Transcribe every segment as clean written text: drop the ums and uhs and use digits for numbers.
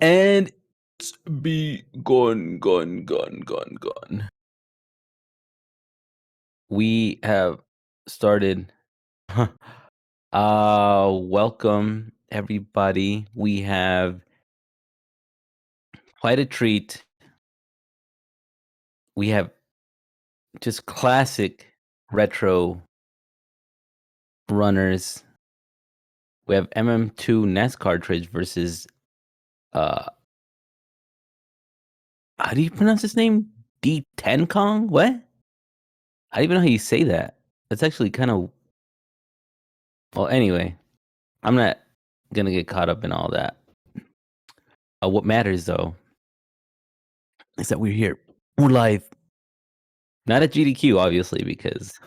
And it's be gone. We have started. Welcome everybody. We have quite a treat. We have just classic retro runners. We have mm2 cartridge versus uh how do you pronounce his name? D10 Kong? What? I don't even know how you say that. That's actually kind of well anyway. I'm not gonna get caught up in all that. What matters though is that we're here. We're live. Not at GDQ, obviously, because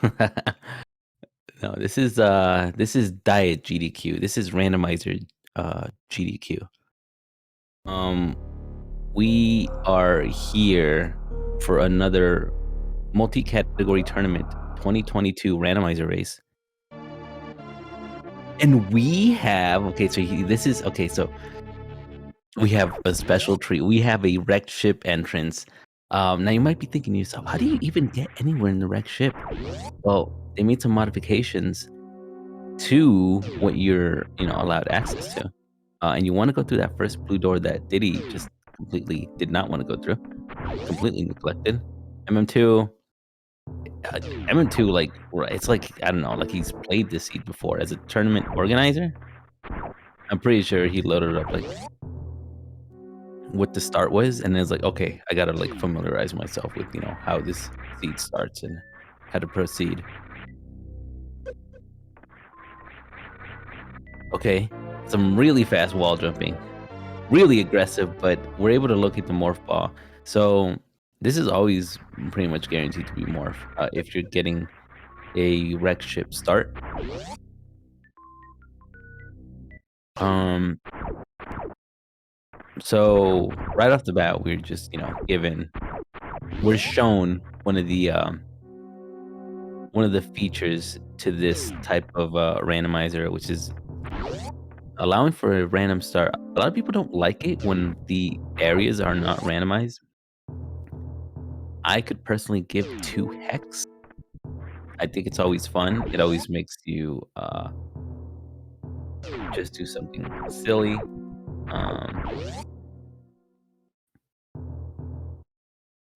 no, this is diet GDQ. This is randomizer GDQ. Um we are here for another multi-category tournament 2022 randomizer race. And we have so we have a special treat. We have a wrecked ship entrance. Now you might be thinking to yourself, how do you even get anywhere in the wrecked ship? Well, they made some modifications to what you're, allowed access to. And you want to go through that first blue door that Diddy just completely did not want to go through, completely neglected. MM2, MM2, it's like, I don't know, like he's played this seed before as a tournament organizer. I'm pretty sure he loaded up like what the start was, and it's like, okay, I gotta like familiarize myself with how this seed starts and how to proceed. Okay, some really fast wall jumping, really aggressive, but we're able to locate the morph ball. So this is always pretty much guaranteed to be morph if you're getting a wreck ship start. So right off the bat, we're just we're shown one of the features to this type of randomizer, which is allowing for a random start. A lot of people don't like it when the areas are not randomized. I could personally give 2 hex. I think it's always fun. It always makes you just do something silly.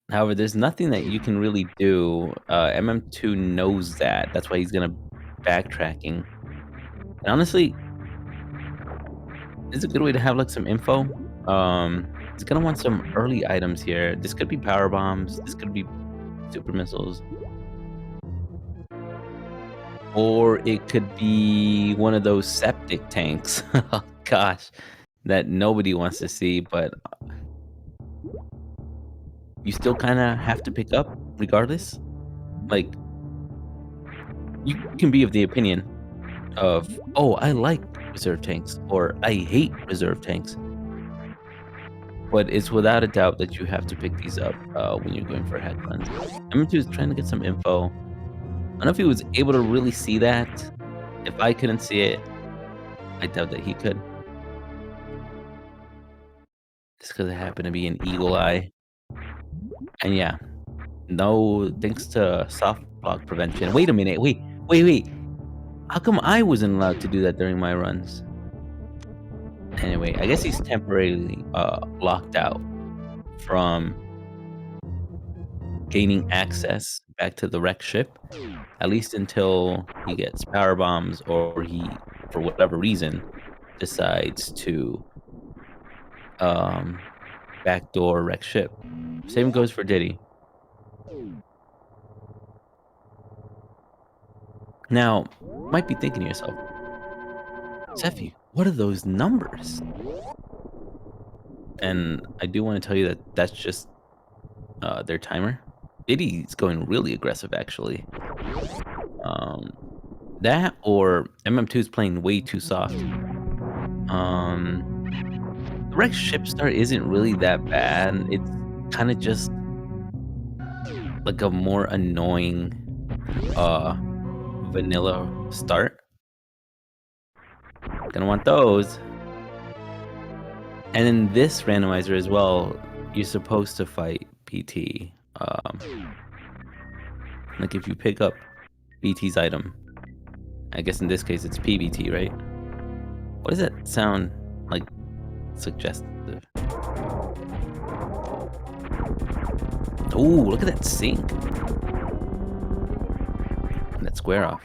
However, there's nothing that you can really do. MM2 knows that. That's why he's gonna backtracking. And honestly, it's a good way to have like some info. He's gonna want some early items here. This could be power bombs. This could be super missiles. Or it could be one of those septic tanks. Oh gosh, that nobody wants to see, but you still kind of have to pick up regardless. Like, you can be of the opinion of, oh, I like reserve tanks, or I hate reserve tanks. But it's without a doubt that you have to pick these up when you're going for head runs. M2 is trying to get some info. I don't know if he was able to really see that. If I couldn't see it, I doubt that he could. Just because it happened to be an eagle eye. And yeah, no, thanks to soft block prevention. Wait a minute, wait. How come I wasn't allowed to do that during my runs? Anyway, I guess he's temporarily locked out from gaining access back to the wreck ship, at least until he gets power bombs or he, for whatever reason, decides to backdoor wreck ship. Same goes for Diddy. Now, you might be thinking to yourself, Seffi, what are those numbers? And I do want to tell you that that's just their timer. Diddy's going really aggressive, actually. That or MM2 is playing way too soft. The Rex ship start isn't really that bad. It's kind of just like a more annoying vanilla start. Gonna want those. And in this randomizer as well, you're supposed to fight BT. Like if you pick up BT's item, I guess in this case it's PBT, right? What does that sound like? Suggestive. Ooh, look at that sink. That square off.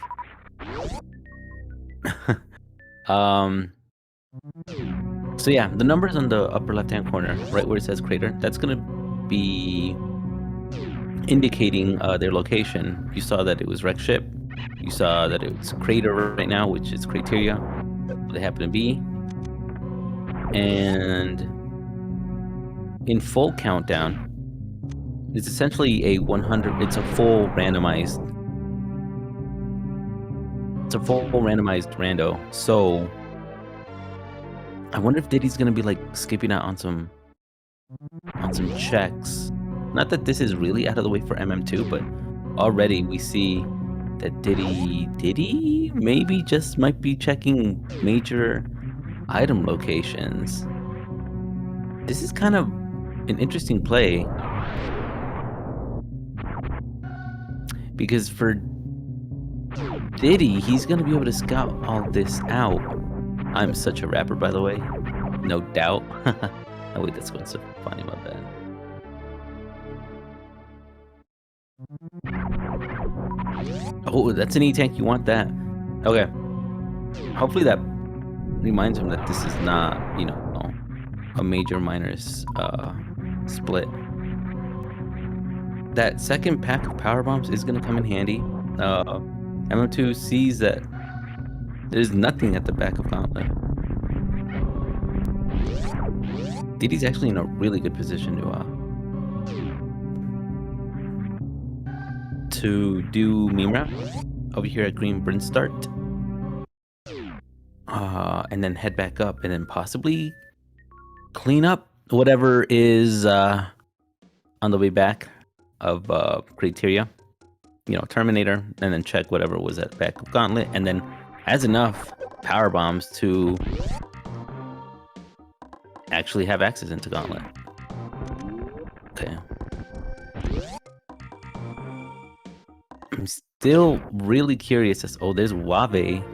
So yeah, the numbers on the upper left-hand corner, right where it says crater, that's gonna be indicating their location. You saw that it was wrecked ship. You saw that it's crater right now, which is criteria. They happen to be. And in full countdown, it's essentially a 100. It's a full randomized. It's a full randomized rando. So I wonder if Diddy's gonna be like skipping out on some checks. Not that this is really out of the way for MM2, but already we see that Diddy maybe just might be checking major item locations. This is kind of an interesting play because for Diddy, he's gonna be able to scout all this out. I'm such a rapper, by the way, no doubt. Oh wait, that's what's so funny about that. Oh, that's an E-tank. You want that? Okay. Hopefully that reminds him that this is not, you know, a major minors split. That second pack of power bombs is gonna come in handy. MM2 sees that there's nothing at the back of Gauntlet. Diddy's actually in a really good position to do meme rap over here at Green Bryn Start. And then head back up and then possibly clean up whatever is on the way back of criteria. You know, Terminator, and then check whatever was at the back of Gauntlet, and then has enough power bombs to actually have access into Gauntlet. Okay. I'm still really curious as there's Wave.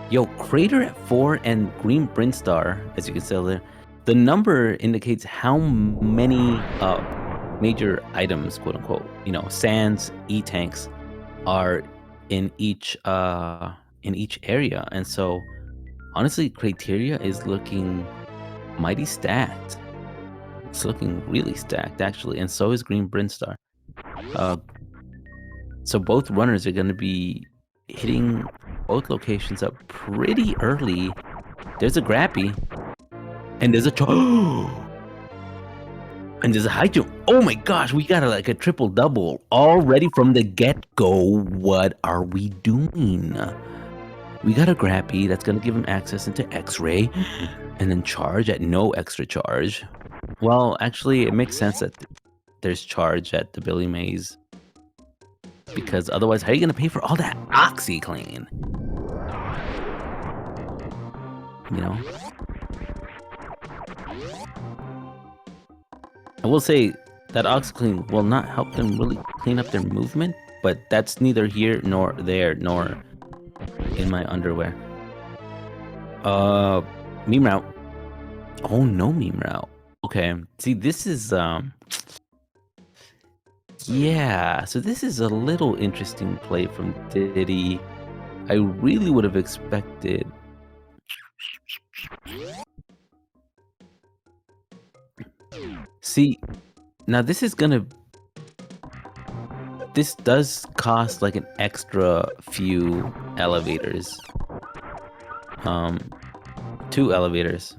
Yo, Crater at 4 and Green Brinstar, as you can see there. The number indicates how many major items, quote unquote, you know, sands, E-tanks are in each area. And so honestly, criteria is looking mighty stacked. It's looking really stacked actually, and so is Green Brinstar. So both runners are going to be hitting both locations up pretty early. There's a Grappy, and there's a and there's a high jump. Oh my gosh, we got like a triple double already from the get-go. What are we doing? We got a Grappy that's going to give him access into X-ray and then charge at no extra charge. Well, actually, it makes sense that there's charge at the Billy Mays, because otherwise, how are you going to pay for all that OxyClean? You know? I will say that OxyClean will not help them really clean up their movement, but that's neither here nor there, nor in my underwear. Meme route. Oh, no meme route. Okay. See, this is, yeah, so this is a little interesting play from Diddy. I really would have expected... See, now this is gonna... This does cost like an extra few elevators. 2 elevators.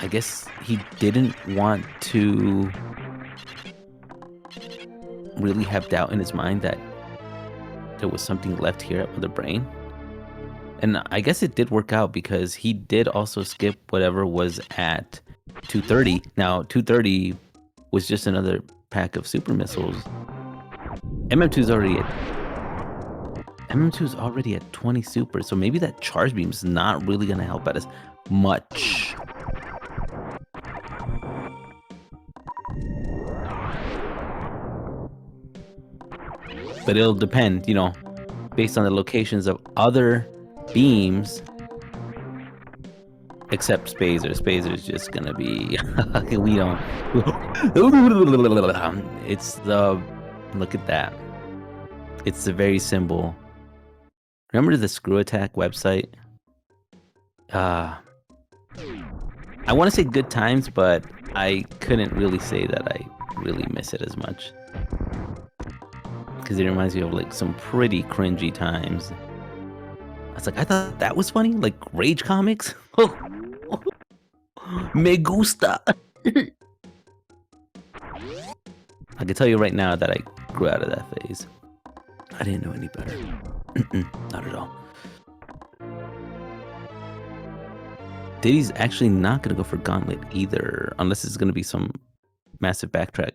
I guess he didn't want to really have doubt in his mind that there was something left here on the brain. And I guess it did work out because he did also skip whatever was at 230. Now, 230 was just another pack of super missiles. MM2's already at MM2 is already at 20 super, so maybe that charge beam is not really gonna help out as much. But it'll depend, you know, based on the locations of other beams. Except Spazer. Spazer's just gonna be... we don't... It's the... Look at that. It's the very symbol. Remember the Screw Attack website? I want to say good times, but I couldn't really say that I really miss it as much. Because it reminds me of like some pretty cringy times. I was like, I thought that was funny? Like Rage Comics? Me gusta. I can tell you right now that I grew out of that phase. I didn't know any better. Not at all. Diddy's actually not going to go for Gauntlet either, unless it's going to be some massive backtrack.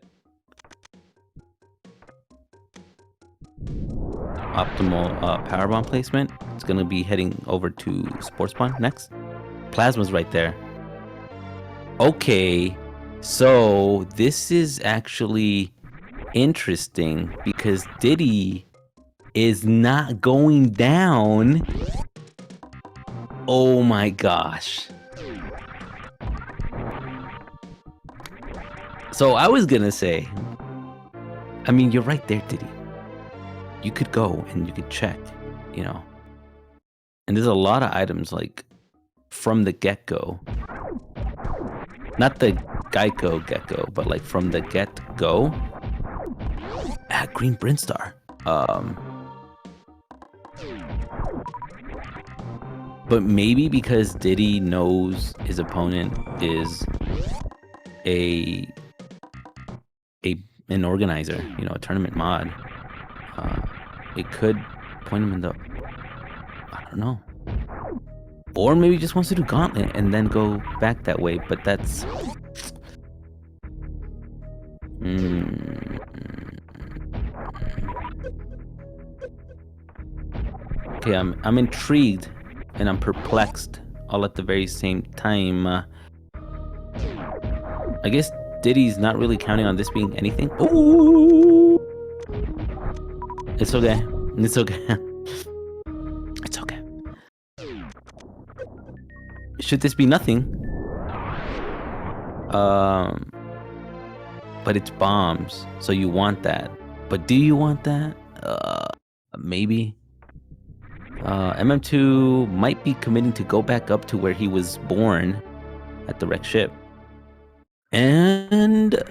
Optimal powerbomb placement. It's going to be heading over to Sports Spawn next. Plasma's right there. Okay, so this is actually interesting because Diddy is not going down. Oh my gosh. So I was gonna say, I mean, you're right there, Diddy. You could go and you could check, you know. And there's a lot of items like from the get-go. Not the Geico get-go, but like from the get-go. At Green Brinstar. But maybe because Diddy knows his opponent is an organizer, you know, a tournament mod, it could point him in the... I don't know. Or maybe he just wants to do Gauntlet and then go back that way, but that's... Okay, I'm intrigued and I'm perplexed all at the very same time. I guess Diddy's not really counting on this being anything. Ooh! It's okay. It's okay. It's okay. Should this be nothing? But it's bombs, so you want that. But do you want that? Maybe. MM2 might be committing to go back up to where he was born at the wrecked ship. And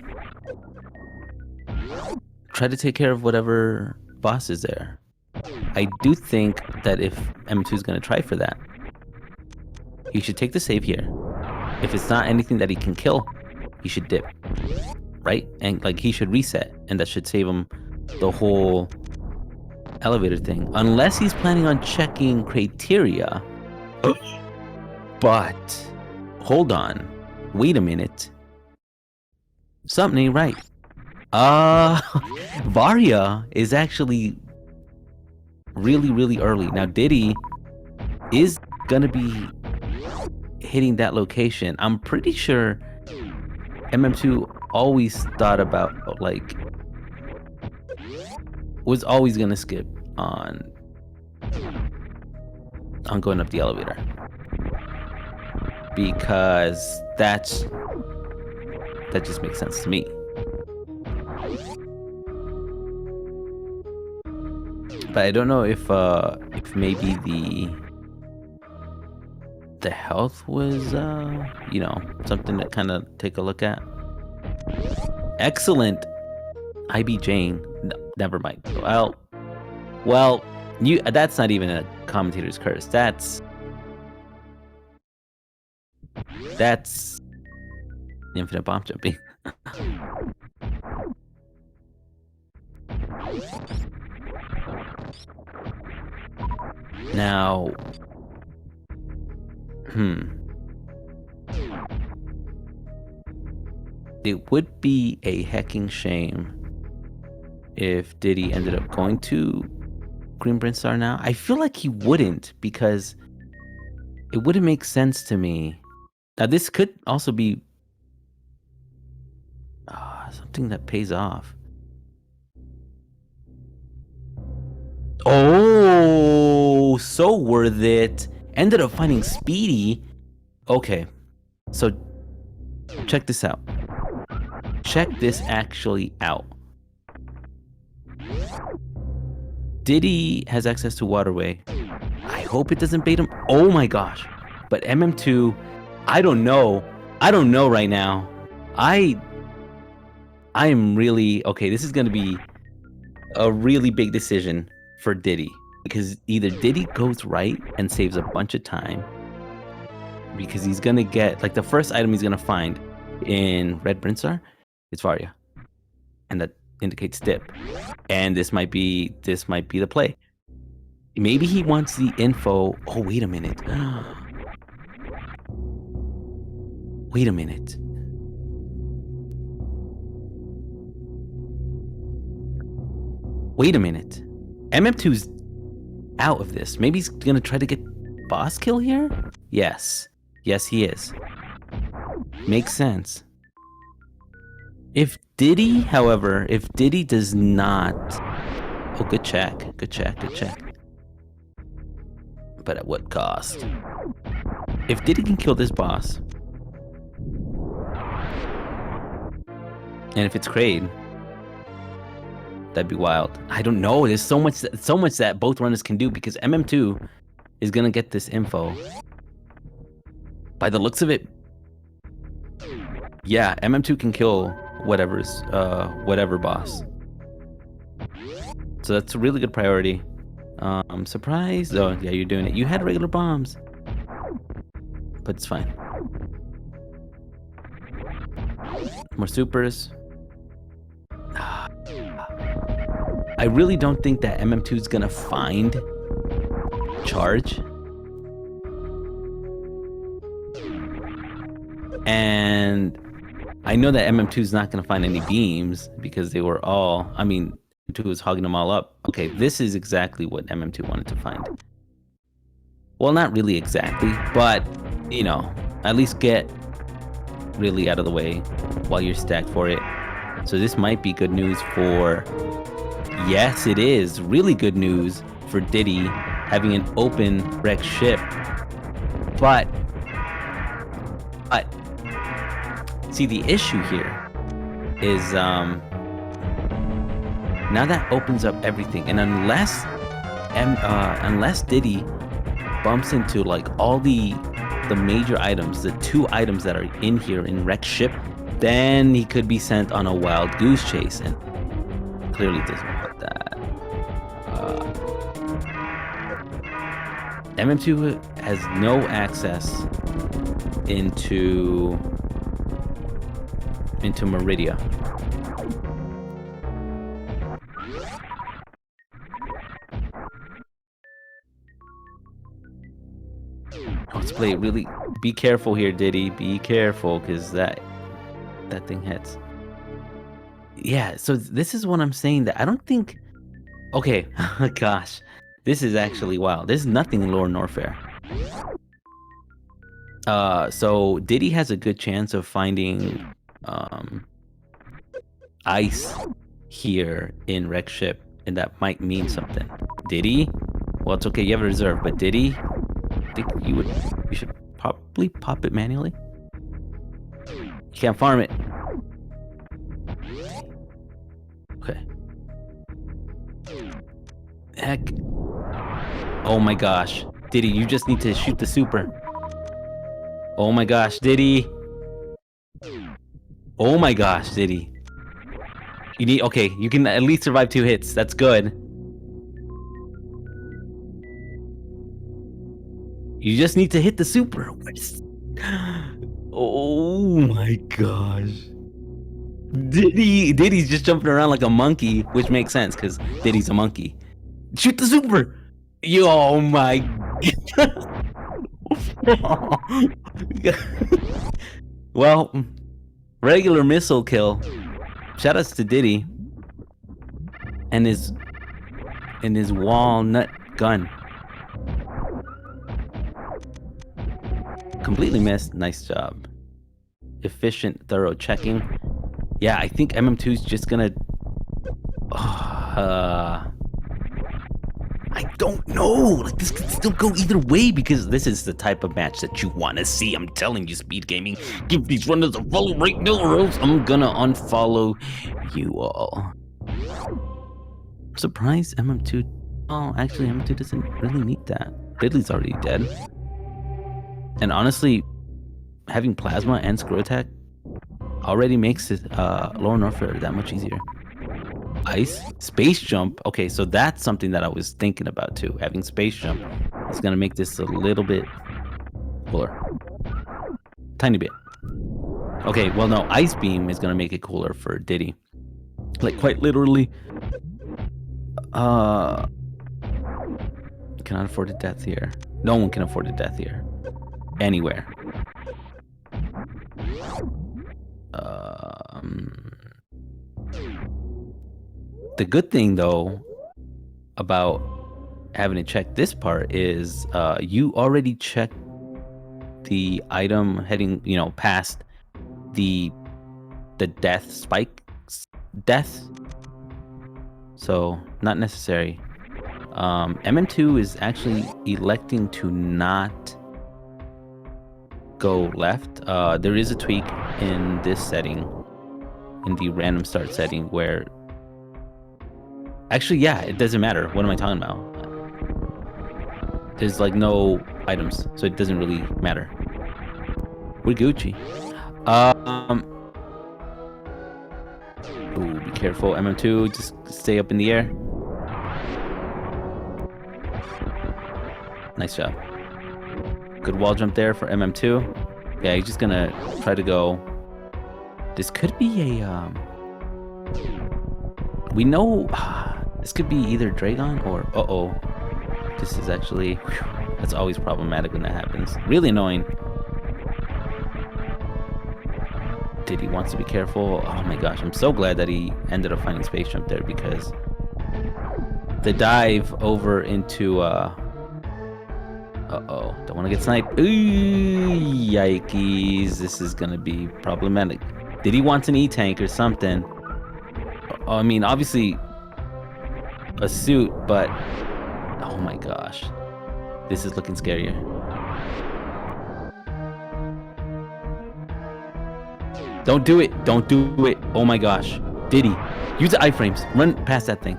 try to take care of whatever boss is there. I do think that if M2 is going to try for that, he should take the save here. If it's not anything that he can kill, he should dip. Right? And like he should reset, and that should save him the whole elevator thing. Unless he's planning on checking criteria. But hold on. Wait a minute. Something ain't right. Varia is actually really, really early. Now Diddy is gonna be hitting that location. I'm pretty sure MM2 always thought about, like, was always gonna skip on going up the elevator. Because that just makes sense to me. But I don't know if maybe the health was you know, something to kind of take a look at. Excellent. IB Jane. No, never mind. Well, that's not even a commentator's curse. That's infinite bomb jumping. Now, it would be a hecking shame if Diddy ended up going to Green Brinstar now? I feel like he wouldn't, because it wouldn't make sense to me. Now, this could also be something that pays off. Oh, so worth it. Ended up finding Speedy. Okay, so check this out. Check this actually out. Diddy has access to Waterway. I hope it doesn't bait him. Oh my gosh. But MM2, I don't know. I don't know right now. I am really... Okay, this is going to be a really big decision for Diddy. Because either Diddy goes right and saves a bunch of time. Because he's going to get... Like, the first item he's going to find in Red Brinstar is Varia. And that indicates dip. And this might be the play. Maybe he wants the info. Oh, wait a minute. Wait a minute. Wait a minute. MM2's out of this. Maybe he's gonna try to get boss kill here? Yes. Yes, he is. Makes sense. If Diddy, however, if Diddy does not... Oh, good check. Good check. Good check. But at what cost? If Diddy can kill this boss... And if it's Kraid... That'd be wild. I don't know. There's so much that both runners can do, because MM2 is gonna get this info. By the looks of it... Yeah, MM2 can kill... whatever boss. So that's a really good priority. I'm surprised. Oh yeah, you're doing it. You had regular bombs, but it's fine. More supers. I really don't think that MM2 is gonna find charge. And I know that MM2 is not going to find any beams, because they were all... I mean, MM2 was hogging them all up. Okay, this is exactly what MM2 wanted to find. Well, not really exactly, but, you know, at least get really out of the way while you're stacked for it. So this might be good news for... Yes, it is. Really good news for Diddy having an open wreck ship. But... See, the issue here is now that opens up everything, and unless Diddy bumps into like all the major items, the 2 items that are in here in Wreck Ship, then he could be sent on a wild goose chase, and clearly doesn't want that. MM2 has no access into Meridia. Let's play it really. Be careful here, Diddy. Be careful, because that thing hits. Yeah, so this is what I'm saying, that I don't think... Okay, gosh. This is actually wild. There's nothing in Lore Norfair. So Diddy has a good chance of finding ice here in Wreck Ship, and that might mean something. Diddy? Well, it's okay, you have a reserve, but Diddy? I think you should probably pop it manually. You can't farm it. Okay. Heck. Oh my gosh. Diddy, you just need to shoot the super. Oh my gosh, Diddy. Oh my gosh, Diddy. You need... Okay, you can at least survive 2 hits. That's good. You just need to hit the super. Oh my gosh. Diddy's just jumping around like a monkey, which makes sense because Diddy's a monkey. Shoot the super. Yo, oh my Well, regular missile kill. Shoutouts to Diddy and his in his walnut gun. Completely missed. Nice job. Efficient, thorough checking. Yeah, I think MM2's just gonna... I don't know. Like, this could still go either way because this is the type of match that you want to see. I'm telling you, Speed Gaming, give these runners a follow right now or else I'm gonna unfollow you all. I'm surprised MM2... Oh, actually, MM2 doesn't really need that. Ridley's already dead. And honestly, having Plasma and Screw Attack already makes it Lower Norfair that much easier. Ice, Space Jump. Okay, so that's something that I was thinking about too. Having Space Jump is gonna make this a little bit cooler. Tiny bit. Okay, well no, Ice Beam is gonna make it cooler for Diddy. Like quite literally. Cannot afford a death here. No one can afford a death here. Anywhere. The good thing though about having to check this part is you already checked the item heading, you know, past the death spike death, so not necessary. MM2 is actually electing to not go left. There is a tweak in this setting, in the random start setting, where actually, yeah, it doesn't matter. What am I talking about? There's like no items, so it doesn't really matter. We're Gucci. Ooh, be careful, MM2. Just stay up in the air. Nice job. Good wall jump there for MM2. Yeah, he's just gonna try to go. This could be a we know this could be either Dragon or this is actually that's always problematic when that happens. Really annoying. Diddy wants to be careful. Oh my gosh, I'm so glad that he ended up finding Space Jump there, because the dive over into don't want to get sniped. Ooh, yikes, this is gonna be problematic. Diddy wants an E-tank or something. I mean, obviously a suit, but oh my gosh, this is looking scarier. Don't do it. Don't do it. Oh my gosh. Diddy, use the iframes. Run past that thing.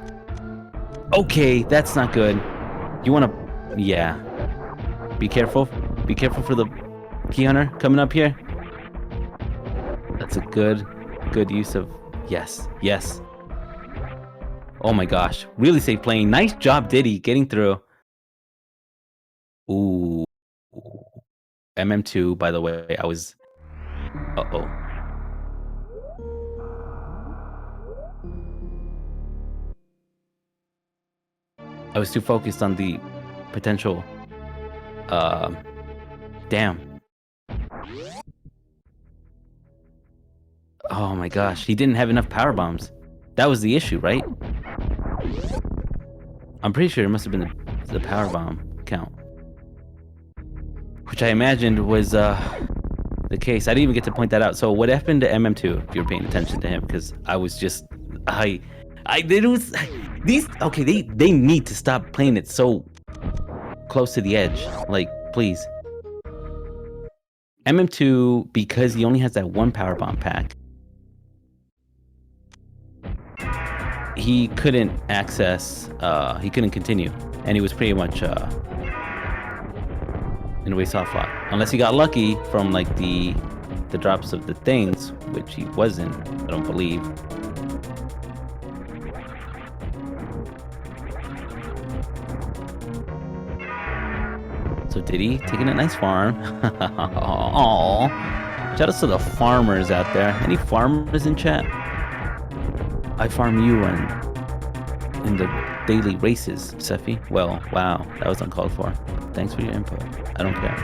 Okay, that's not good. You want to... Yeah. Be careful. Be careful for the key hunter coming up here. That's a good use of... Yes. Yes. Oh my gosh. Really safe playing. Nice job, Diddy, getting through. Ooh. MM2, by the way, I was... I was too focused on the potential. Damn. Oh my gosh, he didn't have enough power bombs. That was the issue, right? I'm pretty sure it must have been the power bomb count, which I imagined was the case. I didn't even get to point that out. So what happened to MM2? If you're paying attention to him, because I was just they need to stop playing it so close to the edge. Like, please. MM2, because he only has that one power bomb pack, he couldn't access, he couldn't continue, and he was pretty much in a way soft lock, unless he got lucky from like the drops of the things, which he wasn't, I don't believe. So Diddy taking a nice farm. Aww. Shout out to the farmers out there. Any farmers in chat? I farm you in the daily races, Sephi. Well, wow, that was uncalled for. Thanks for your input. I don't care.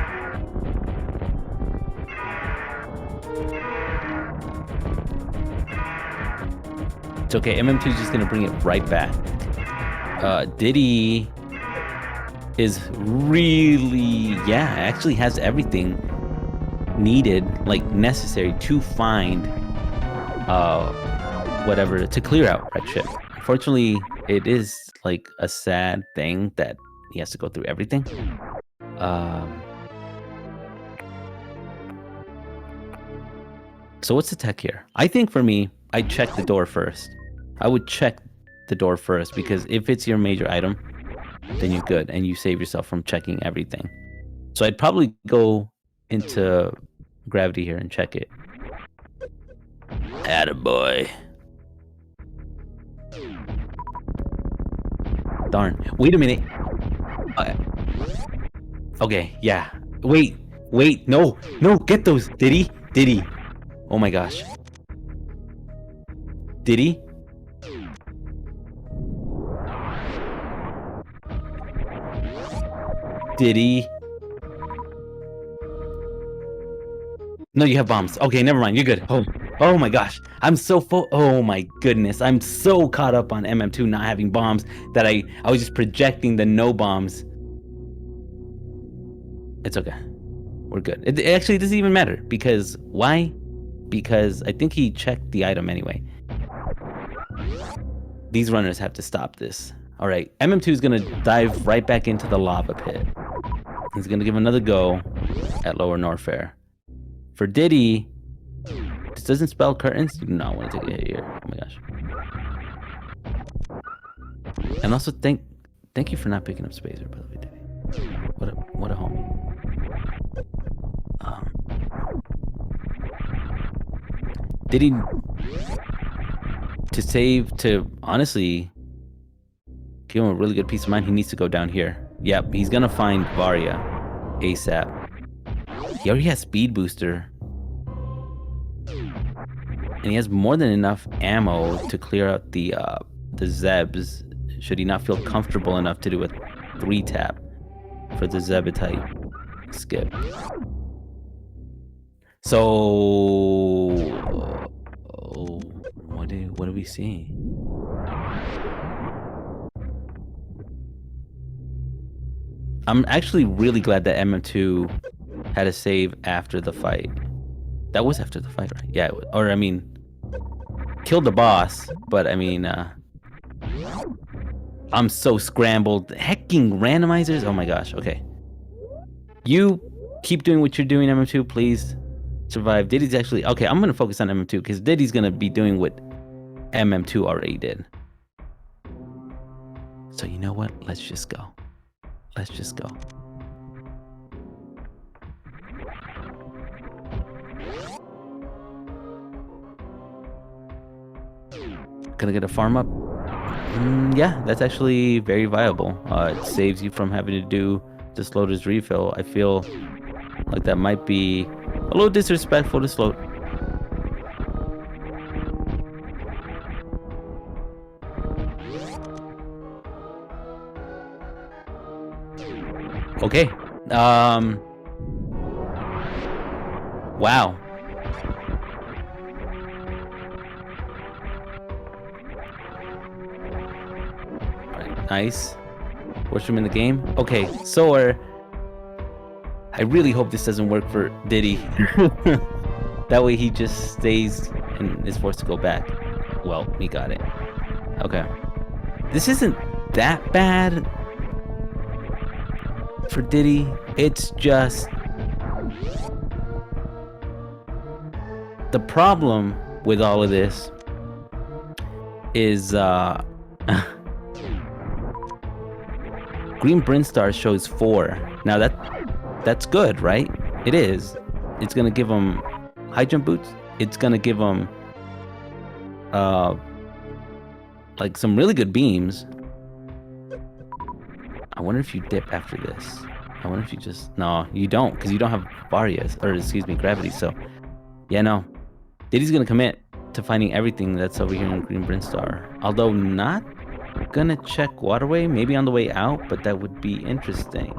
It's okay. MM2 is just gonna bring it right back. Diddy is really, yeah, actually has everything needed, like necessary to find whatever to clear out Red Chip. Unfortunately, it is like a sad thing that he has to go through everything. So what's the tech here? I think for me, I'd check the door first. I would check the door first, because if it's your major item, then you're good and you save yourself from checking everything. So I'd probably go into gravity here and check it. Attaboy. Darn. Wait a minute. Okay, yeah. Wait, no, get those. Diddy. Oh my gosh. Diddy? No, you have bombs. Okay, never mind. You're good. Oh my gosh. I'm so full. Oh my goodness. I'm so caught up on MM2 not having bombs that I was just projecting the no bombs. It's okay. We're good. It actually doesn't even matter. Because why? Because I think he checked the item anyway. These runners have to stop this. All right. MM2 is going to dive right back into the lava pit. He's going to give another go at Lower Norfair. For Diddy, this doesn't spell curtains. You do not want to take a hit here. Oh my gosh. And also thank you for not picking up Spacer, by the way, Diddy. What a homie. Diddy, to honestly give him a really good peace of mind, he needs to go down here. Yep, he's gonna find Varia ASAP. He already has speed booster. And he has more than enough ammo to clear out the Zebs, should he not feel comfortable enough to do a 3-tap for the Zebitite skip. So what do we see? I'm actually really glad that MM2 had a save after the fight. That was after the fight, right? Yeah, or I mean, killed the boss, but I mean, I'm so scrambled. Hecking randomizers. Oh my gosh. Okay. You keep doing what you're doing, MM2, please. Survive. Diddy's actually... Okay, I'm going to focus on MM2 because Diddy's going to be doing what MM2 already did. So you know what? Let's just go. Let's just go. Gonna get a farm up? Yeah, that's actually very viable. It saves you from having to do the Sloater's refill. I feel like that might be a little disrespectful to Sloat. Okay. Wow. Alright, nice. Worst room in the game. Okay, so I really hope this doesn't work for Diddy. That way he just stays and is forced to go back. Well, he got it. Okay. This isn't that bad for Diddy. It's just... the problem with all of this is Green Brinstar shows 4. Now that's good, right? It is. It's gonna give him high jump boots. It's gonna give him like some really good beams. I wonder if you dip after this. I wonder if you just... No, you don't, because you don't have Varias, or excuse me, gravity. So yeah, no. Diddy's gonna commit to finding everything that's over here in Green Brinstar. Although not gonna check Waterway, maybe on the way out, but that would be interesting.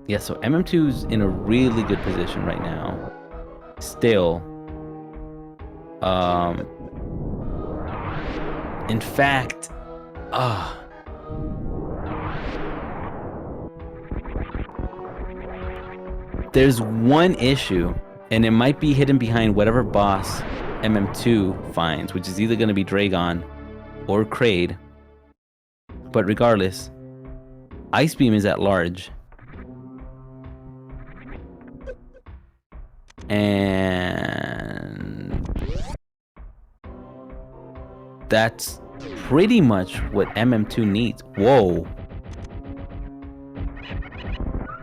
Yeah, so MM2's in a really good position right now. Still. In fact, there's one issue, and it might be hidden behind whatever boss MM2 finds, which is either going to be Dragon or Kraid. But regardless, Ice Beam is at large. And that's pretty much what MM2 needs. Whoa.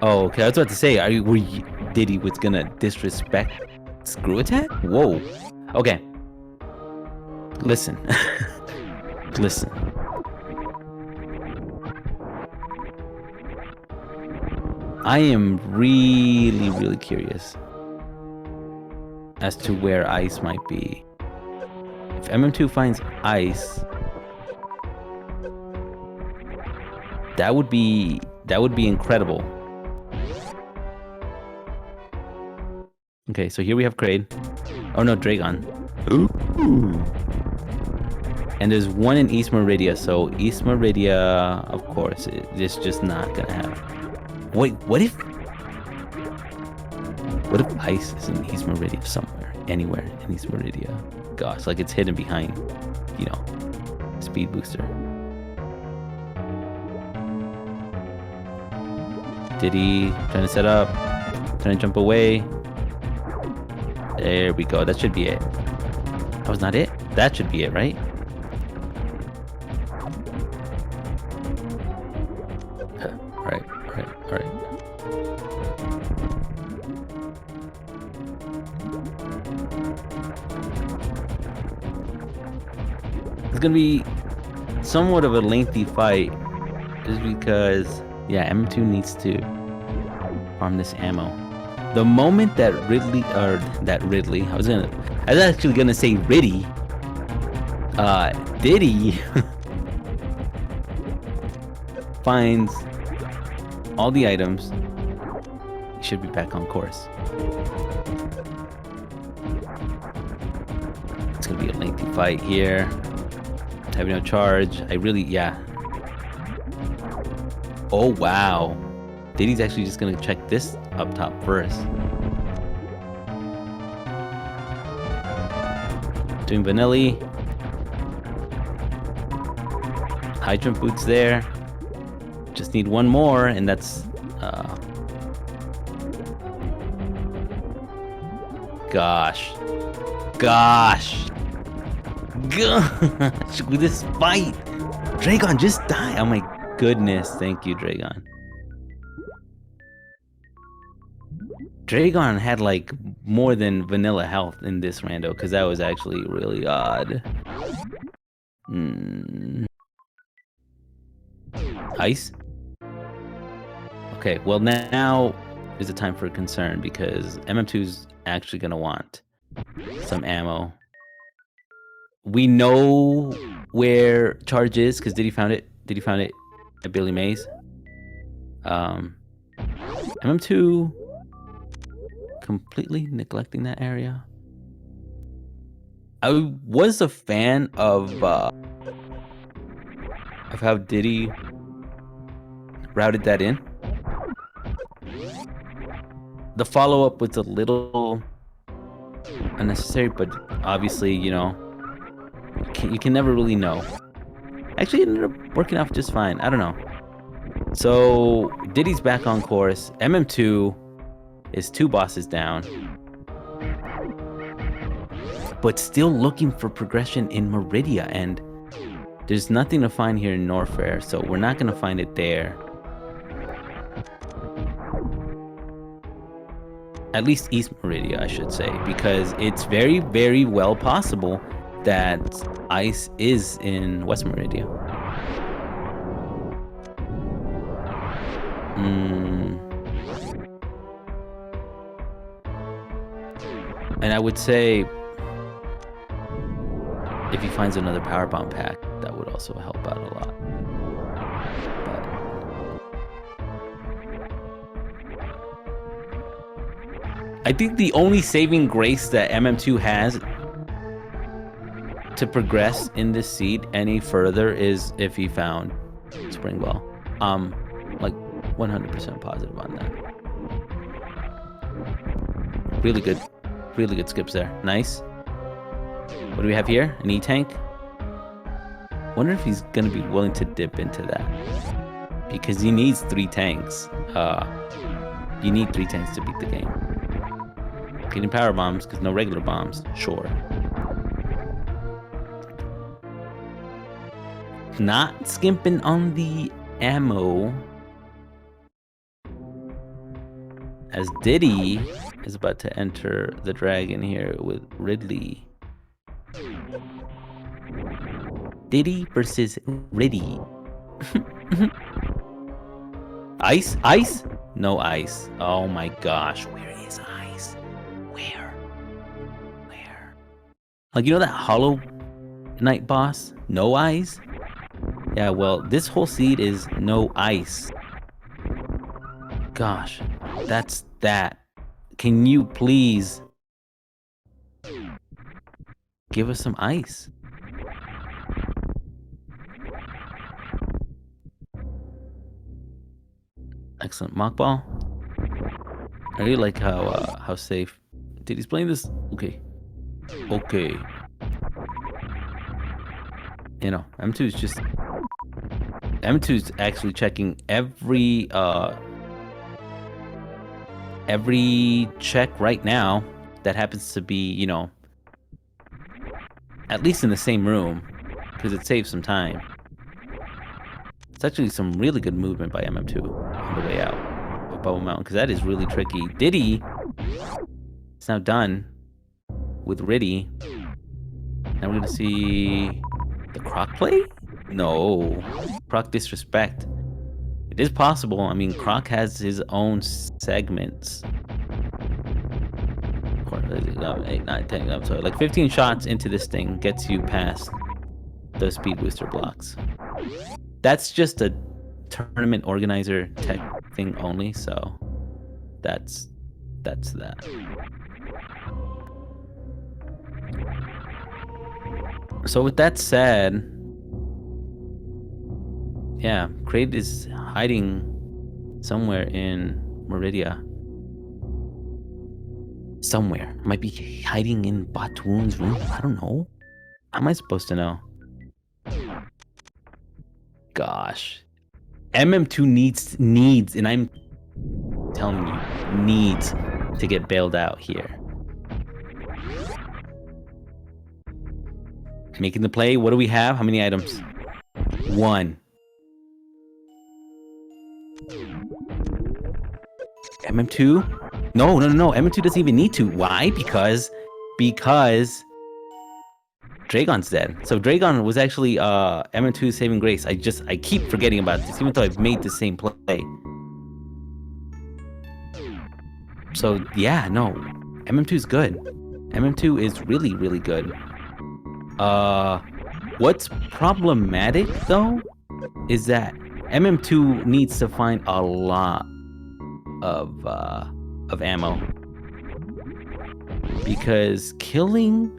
Oh, okay. I was about to say, Diddy was gonna disrespect Screw Attack? Whoa. Okay. Listen. Listen. I am really, really curious as to where Ice might be. If MM2 finds Ice, that would be incredible. Okay, so here we have Kraid. Oh no, Dragon. Ooh. And there's one in East Meridia, so East Meridia, of course, it's just not gonna happen. Wait, what if Ice is in East Meridia somewhere, anywhere in East Meridia? Gosh, like it's hidden behind, you know, Speed Booster. Diddy trying to set up, trying to jump away. There we go. That should be it. That was not it. That should be it, right? Alright. It's gonna be somewhat of a lengthy fight, just because, yeah, M2 needs to farm this ammo. The moment that Ridley, I was actually gonna say Riddy, Diddy finds all the items, he should be back on course. It's gonna be a lengthy fight here. Having no charge, yeah. Oh wow. Diddy's actually just gonna check this up top first. Doing Vanilli. High jump boots there. Just need one more, and that's gosh. With this fight, Dragon just died. Oh my goodness, thank you, Dragon. Dragon had like more than vanilla health in this rando, because that was actually really odd. Ice? Okay, well now is the time for concern, because MM2's actually gonna want some ammo. We know where charge is, because Diddy found it. Diddy found it at Billy Mays. MM2 completely neglecting that area. I was a fan of how Diddy routed that in. The follow-up was a little unnecessary, but obviously, you know, you can never really know. Actually, it ended up working out just fine. I don't know. So Diddy's back on course. MM2 is 2 bosses down, but still looking for progression in Meridia, and there's nothing to find here in Norfair, so we're not gonna find it there. At least East Meridia, I should say, because it's very, very well possible that Ice is in West Meridia. And I would say if he finds another power bomb pack, that would also help out a lot. But I think the only saving grace that MM2 has to progress in this seed any further is if he found Spring Ball. Like 100% positive on that. Really good skips there. Nice. What do we have here? An E-tank? Wonder if he's gonna be willing to dip into that, because he needs 3 tanks. You need 3 tanks to beat the game. Getting power bombs, because no regular bombs. Sure. Not skimping on the ammo, as Diddy is about to enter the dragon here with Ridley. Diddy versus Riddy. Ice? Ice? No ice. Oh my gosh. Where is ice? Where? Like, you know that Hollow Knight boss? No ice? Yeah, well, this whole seed is no ice. Gosh, that's that. Can you please give us some ice? Excellent mock ball. I really like how safe Diddy's playing this. Okay. You know, M2's actually checking every check right now that happens to be, you know, at least in the same room, because it saves some time. It's actually some really good movement by MM2 on the way out of Bubble Mountain, because that is really tricky. Diddy is now done with Riddy. Now we're gonna see the Croc play? No. Croc disrespect. It is possible. I mean, Croc has his own segments. 8, 9, 10, I'm sorry. Like 15 shots into this thing gets you past the speed booster blocks. That's just a tournament organizer tech thing only, so that's that. So with that said, yeah, Kraid is hiding somewhere in Meridia. Somewhere. Might be hiding in Batoon's room. I don't know. How am I supposed to know? Gosh. MM2 needs, and I'm telling you, needs to get bailed out here. Making the play. What do we have? How many items? 1. MM2? No. MM2 doesn't even need to. Why? Because Dragon's dead. So Dragon was actually MM2's saving grace. I keep forgetting about this, even though I've made the same play. So yeah, no. MM2 is good. MM2 is really, really good. What's problematic though is that MM2 needs to find a lot of ammo, because killing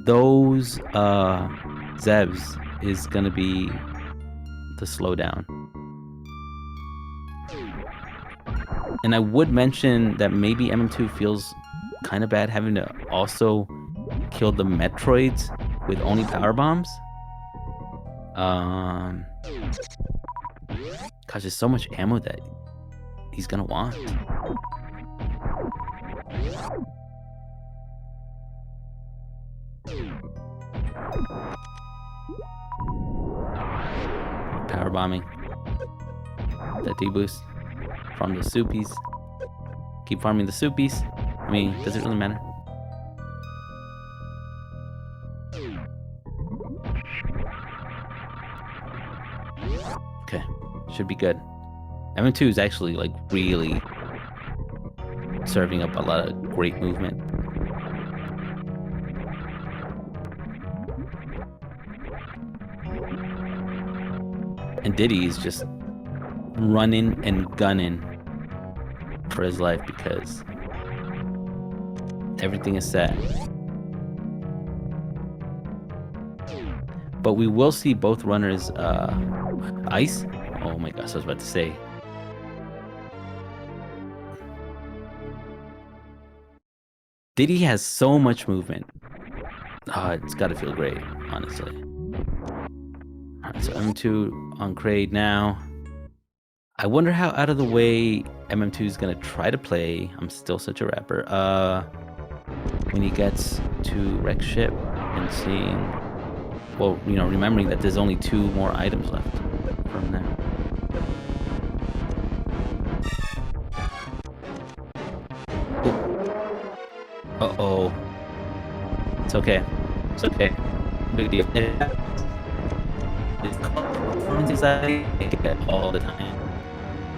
those Zebs is gonna be the slowdown. And I would mention that maybe MM2 feels kind of bad having to also kill the Metroids with only power bombs. Gosh, there's so much ammo that he's gonna want. Power bombing. That D-boost. Farm the soupies. Keep farming the soupies. I mean, does it really matter? Okay, should be good. M2 is actually like really serving up a lot of great movement. And Diddy is just running and gunning for his life because everything is set. but we will see both runners ice. Oh my gosh, I was about to say. Diddy has so much movement. It's got to feel great, honestly. All right, so MM2 on Kraid now. I wonder how out of the way MM2 is gonna try to play. I'm still such a rapper. When he gets to wreck ship and seeing, well, you know, remembering that there's only 2 more items left from there. Uh-oh. It's okay. It's okay. Big deal. It's called performance anxiety. I get that all the time.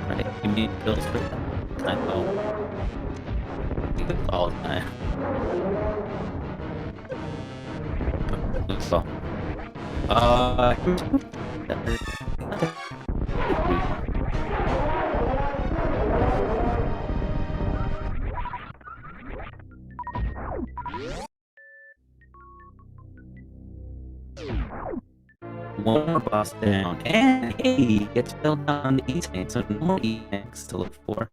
Right? You need pills for that. I know. I get it all the time. So. One more boss down, and hey, it's still down on the E-tank, so no more E-tanks to look for.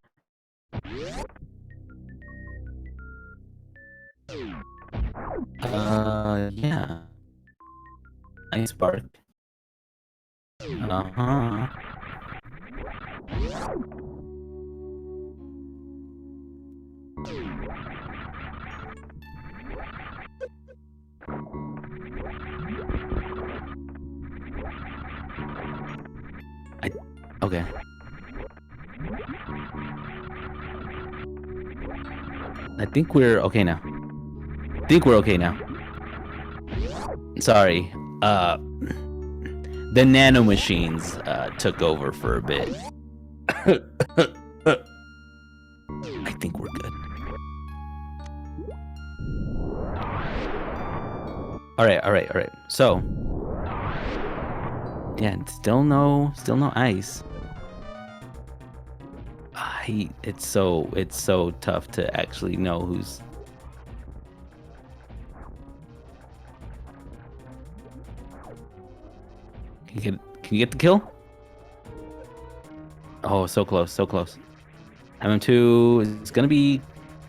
Yeah. Nice bark. Uh-huh. Okay. I think we're okay now. Sorry. The nano machines took over for a bit. I think we're good. All right. So, yeah, still no ice. It's so tough to actually know who's. Can you get the kill? Oh, so close. MM2 is gonna be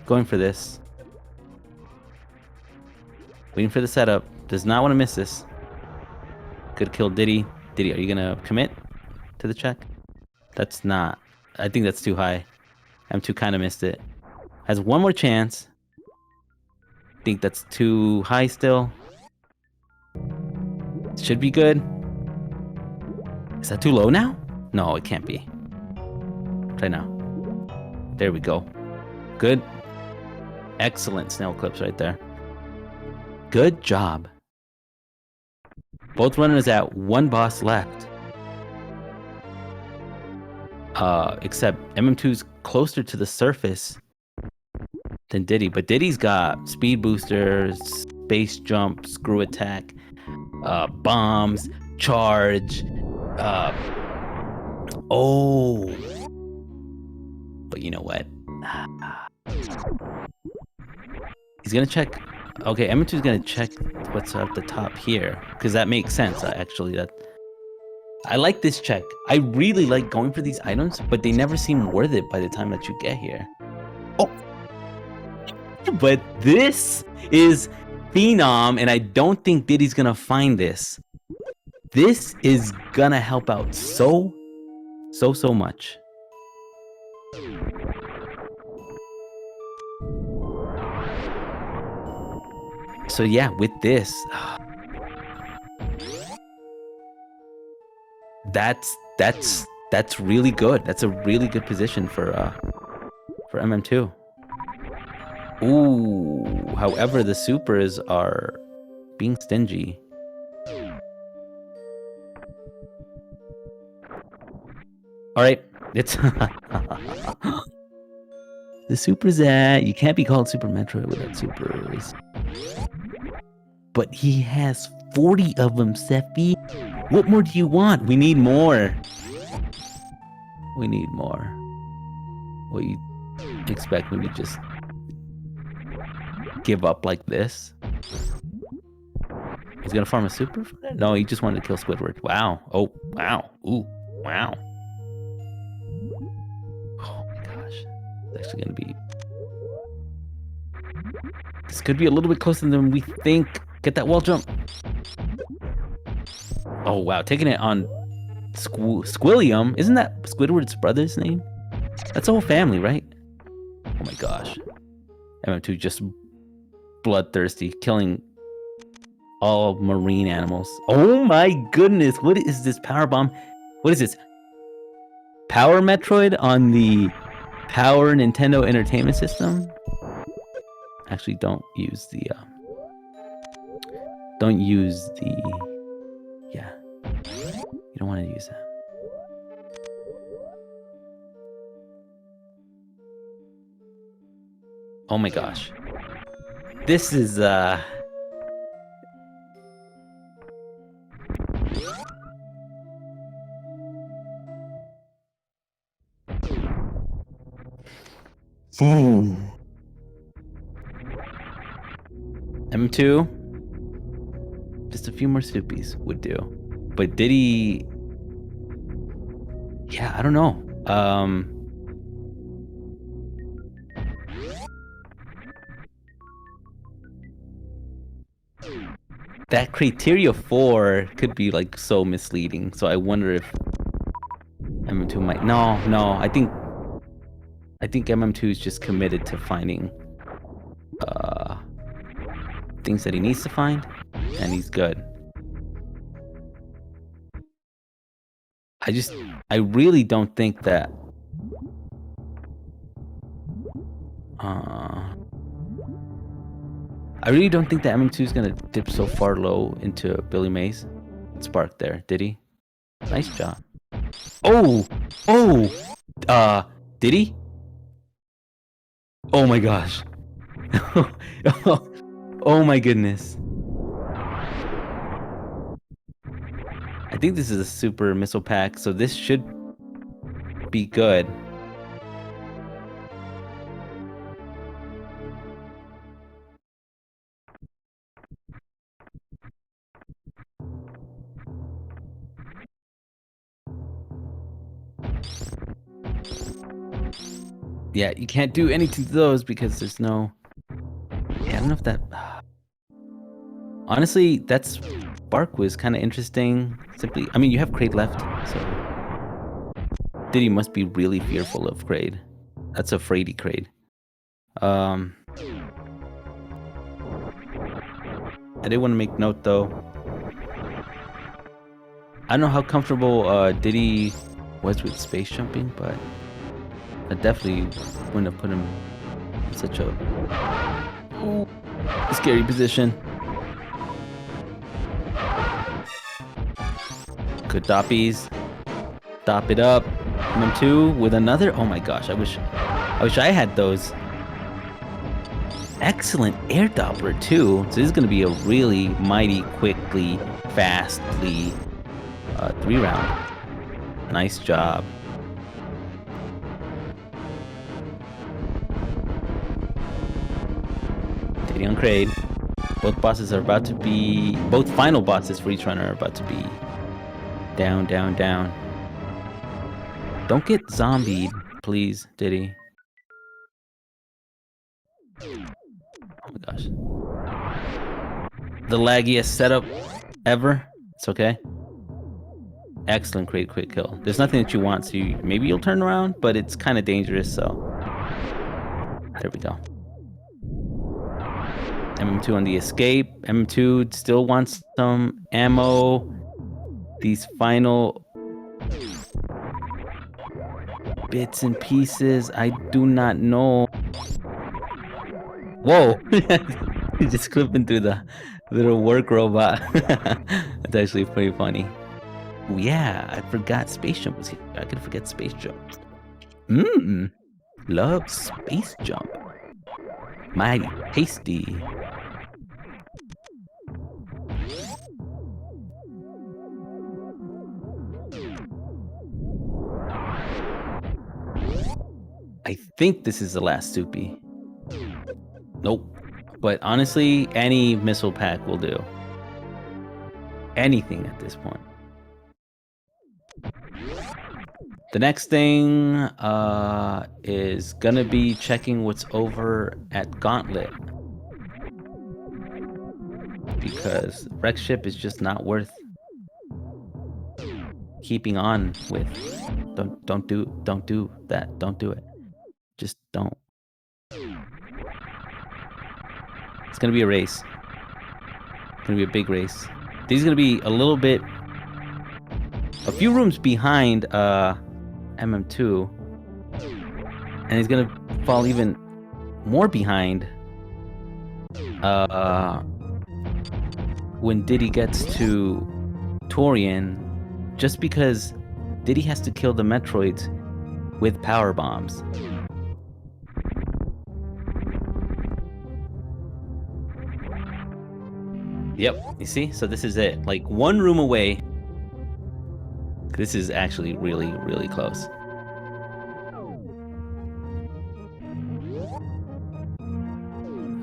going for this. Waiting for the setup. Does not want to miss this. Good kill, Diddy. Diddy, are you gonna commit to the check? That's not. I think that's too high. M2 kind of missed it. Has one more chance. I think that's too high still. Should be good. Is that too low now? No, it can't be. Try now. There we go. Good. Excellent snail clips right there. Good job. Both runners at 1 boss left. Except MM2's closer to the surface than Diddy, but Diddy's got speed boosters, space jump, screw attack, bombs, charge. But you know what? He's gonna check. Okay, MM2's gonna check what's at the top here, because that makes sense. Actually, I like this check. I really like going for these items, but they never seem worth it by the time that you get here. Oh, but this is Phenom, and I don't think Diddy's gonna find this. This is gonna help out so much. So yeah, with this, that's really good. That's a really good position for MM2. Ooh, however, the supers are being stingy. All right, it's the supers that you can't be called Super Metroid without supers. But he has 40 of them, Seppi. What more do you want? We need more. We need more. What you expect me to just give up like this? He's gonna farm a super for that? No, he just wanted to kill Squidward. Wow. Oh, wow. Ooh, wow. Oh my gosh. It's actually gonna be... This could be a little bit closer than we think. Get that wall jump. Oh, wow. Taking it on Squilliam. Isn't that Squidward's brother's name? That's a whole family, right? Oh my gosh. MM2 just bloodthirsty, killing all marine animals. Oh my goodness. What is this power bomb? What is this? Power Metroid on the Power Nintendo Entertainment System? Actually, don't use the... Yeah. You don't want to use that. Oh my gosh. This is, M2. Just a few more soupies would do. But Diddy... Yeah, I don't know. That Criteria 4 could be like so misleading. So I wonder if MM2 might... No. I think MM2 is just committed to finding things that he needs to find, and he's good. I really don't think that MM2 is gonna dip so far low into Billy Mays. Spark there, did he? Nice job. Oh, did he? Oh my gosh. Oh my goodness. I think this is a super missile pack, so this should be good. Yeah, you can't do anything to those because there's no... Yeah, I don't know if that... Honestly, that spark was kind of interesting. Simply, I mean, you have Kraid left, so... Diddy must be really fearful of Kraid. That's a fraidy Kraid. I did want to make note, though. I don't know how comfortable Diddy was with space jumping, but... I definitely wouldn't have put him in such a scary position. Good doppies. Dop it up. MM2 with another. Oh my gosh, I wish I had those. Excellent air doppler too. So this is gonna be a really mighty, quickly, fastly 3-round. Nice job. On Kraid. Both final bosses for each runner are about to be down. Don't get zombied, please, Diddy. Oh my gosh. The laggiest setup ever. It's okay. Excellent Kraid quick kill. There's nothing that you want, so maybe you'll turn around, but it's kind of dangerous, so... There we go. MM2 on the escape. MM2 still wants some ammo. These final bits and pieces, I do not know. Whoa! He's just clipping through the little work robot. That's actually pretty funny. Oh, yeah, I forgot Space Jump was here. I could forget Space Jump. Love Space Jump. Mighty tasty. I think this is the last soupy. Nope. But honestly, any missile pack will do. anything at this point. The next thing is gonna be checking what's over at Gauntlet. Because Wreck Ship is just not worth keeping on with. Don't do that. Don't do it. Just don't. It's gonna be a race. It's gonna be a big race. These are gonna be a few rooms behind MM2, and he's gonna fall even more behind when Diddy gets to Torian, just because Diddy has to kill the Metroids with power bombs. Yep, you see? So this is it. Like, one room away. This is actually really, really close.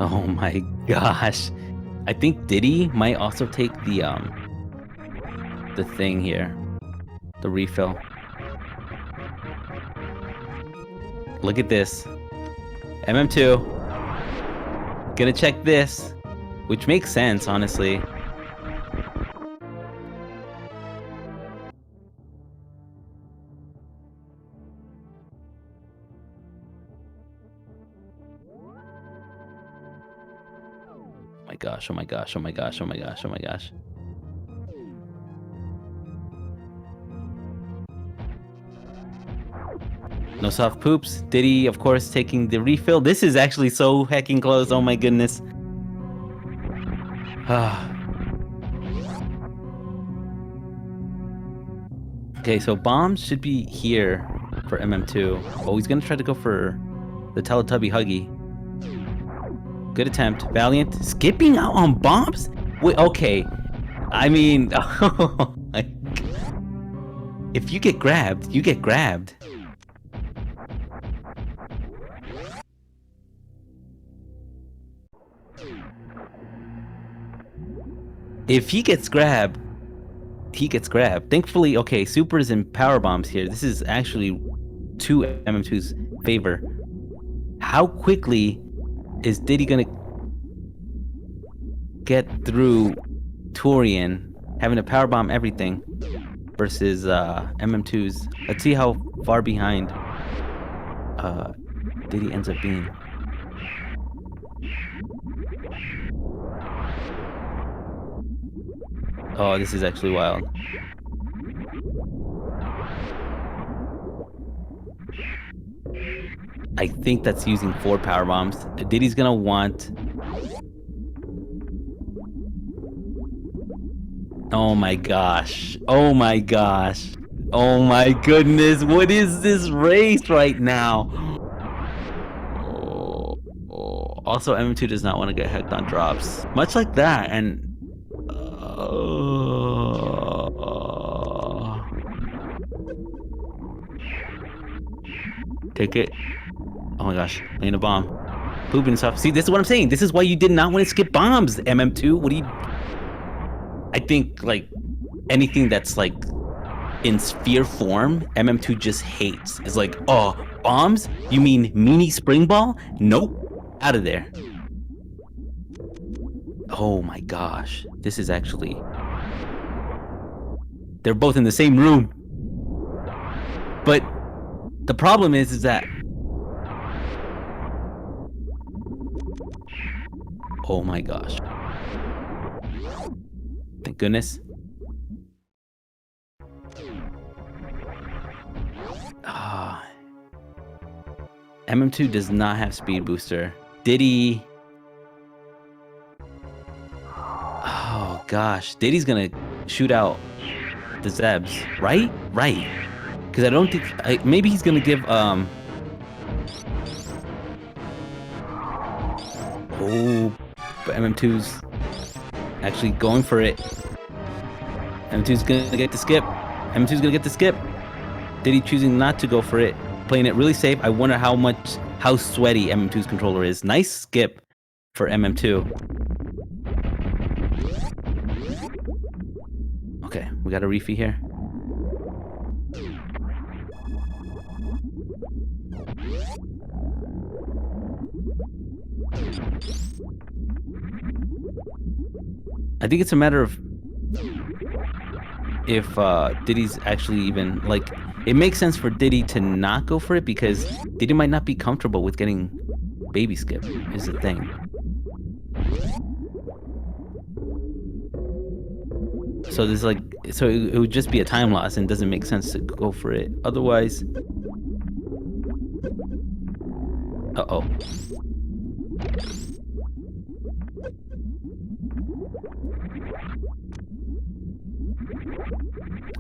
Oh my gosh. I think Diddy might also take the thing here. The refill. Look at this. MM2. Gonna check this. Which makes sense, honestly. Oh my gosh, oh my gosh, oh my gosh, oh my gosh, oh my gosh. No soft poops. Diddy, of course, taking the refill. This is actually so hecking close, oh my goodness. Okay, so bombs should be here for MM2. Oh, he's gonna try to go for the Teletubby Huggy. Good attempt. Valiant. Skipping out on bombs? Wait, okay. I mean, oh my God. If you get grabbed, you get grabbed. If he gets grabbed, he gets grabbed. Thankfully, okay, supers and power bombs here. This is actually to MM2's favor. How quickly is Diddy gonna get through Torian, having to power bomb everything, versus MM2's? Let's see how far behind Diddy ends up being. Oh, this is actually wild. I think that's using 4 power bombs. Diddy's gonna want... Oh my gosh. Oh my gosh. Oh my goodness. What is this race right now? Oh. Also, M2 does not want to get hecked on drops. Much like that, and... Take it. Oh my gosh, laying a bomb. Pooping stuff. See, this is what I'm saying. This is why you did not want to skip bombs, MM2. What do you... I think, like, anything that's, like, in sphere form, MM2 just hates. It's like, oh, bombs? You mean mini spring ball? Nope. Out of there. Oh my gosh. This is actually... They're both in the same room. But the problem is that... Oh my gosh. Thank goodness. MM2 does not have speed booster. Diddy... Oh gosh. Diddy's gonna shoot out the Zebs, right? Right. Because I don't think... maybe he's gonna give... Oh... But MM2's actually going for it. MM2's gonna get the skip. MM2's gonna get the skip. Diddy choosing not to go for it. Playing it really safe. I wonder how sweaty MM2's controller is. Nice skip for MM2. We got a refee here. I think it's a matter of if Diddy's actually even like. It makes sense for Diddy to not go for it because Diddy might not be comfortable with getting baby skip. Is the thing. So there's like, so it would just be a time loss and doesn't make sense to go for it. Otherwise, uh-oh.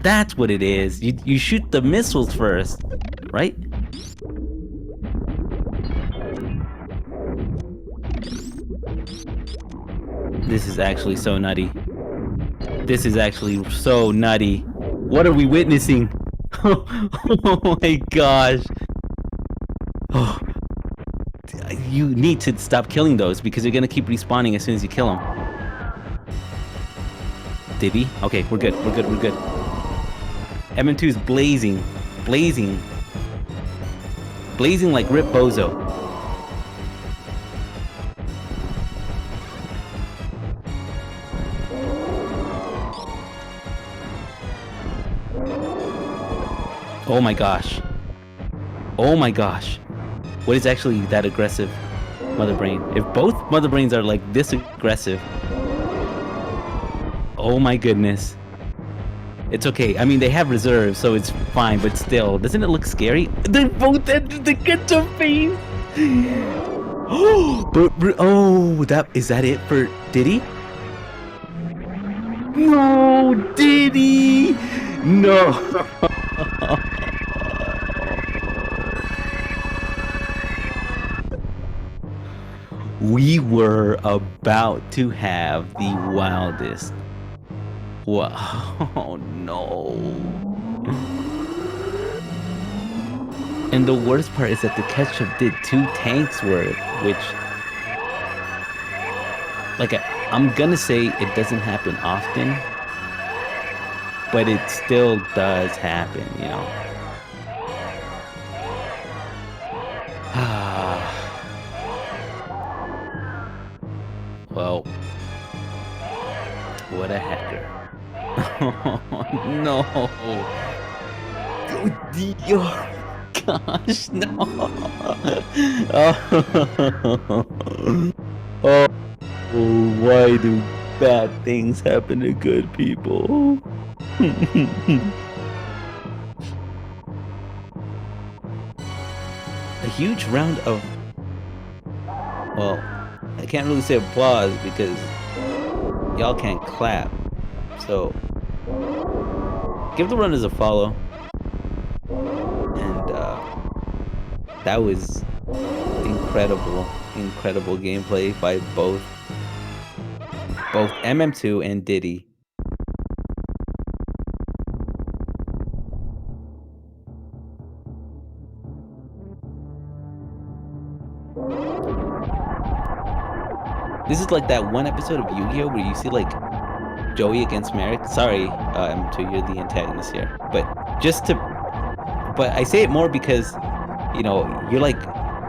That's what it is. You shoot the missiles first, right? This is actually so nutty. This is actually so nutty. What are we witnessing? Oh my gosh. Oh. You need to stop killing those because you're gonna keep respawning as soon as you kill them. Diddy? Okay, we're good. We're good. We're good. MM2 is blazing. Blazing. Blazing like Rip Bozo. Oh my gosh. Oh my gosh. What is actually that aggressive, Mother Brain? If both Mother Brains are like this aggressive. Oh my goodness. It's okay. I mean, they have reserves, so it's fine, but still. Doesn't it look scary? They're both at the get your face. Oh, is that it for Diddy? No, Diddy! No! We were about to have the wildest. Wow, oh no. And the worst part is that the ketchup did 2 tanks worth, which, like, I'm gonna say it doesn't happen often, but it still does happen, you know. Well, what a hacker. Oh, no. Oh, gosh, no. Oh, why do bad things happen to good people? A huge round of, well, I can't really say applause because y'all can't clap. So give the runners a follow. And that was incredible gameplay by both MM2 and Diddy. This is like that one episode of Yu-Gi-Oh! Where you see like Joey against Merrick. Sorry, M2, you're the antagonist here. But I say it more because, you know, you're like,